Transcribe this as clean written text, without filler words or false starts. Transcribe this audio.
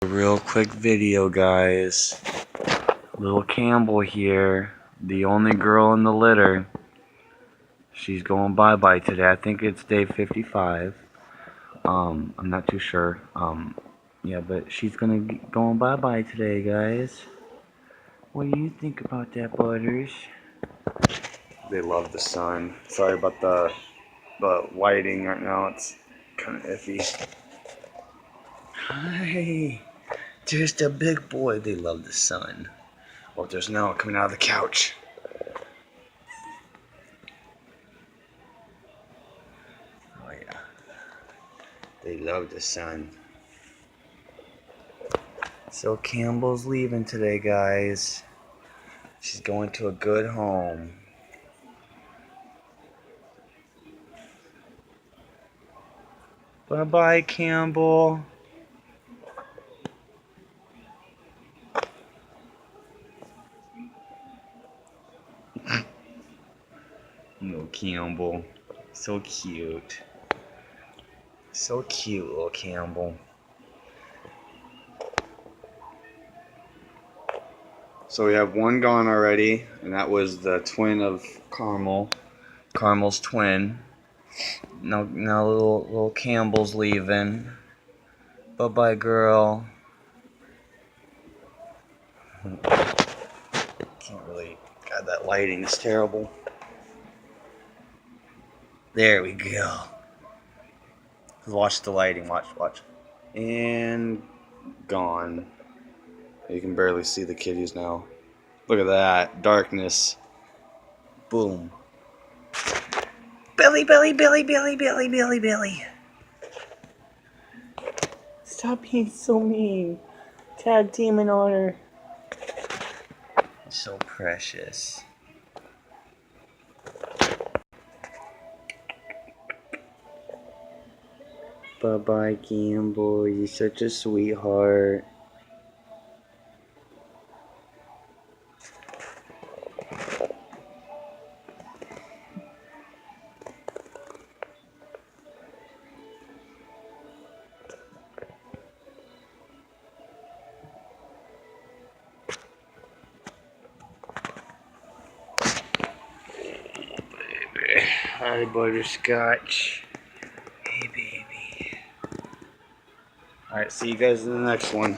A real quick video, guys. Little Campbell here, the only girl in the litter. She's going bye-bye today. I think it's day 55. I'm not too sure. Yeah, but she's going bye-bye today, guys. What do you think about that, Butters? They love the sun. Sorry about the lighting right now. It's kind of iffy. Hi. There's the big boy. They love the sun. Oh, there's Noah coming out of the couch. Oh yeah. They love the sun. So Campbell's leaving today, guys. She's going to a good home. Bye-bye, Campbell. Little Campbell. So cute. So cute, little Campbell. So we have one gone already, and that was the twin of Carmel. Carmel's twin. Now little Campbell's leaving. Bye-bye, girl. Can't really... God, that lighting is terrible. There we go. Watch the lighting. Watch. And gone. You can barely see the kitties now. Look at that. Darkness. Boom. Billy. Stop being so mean. Tag team in order. So precious. Bye-bye, Campbell. You're such a sweetheart. Hi, Butterscotch. Hey, baby. Alright, see you guys in the next one.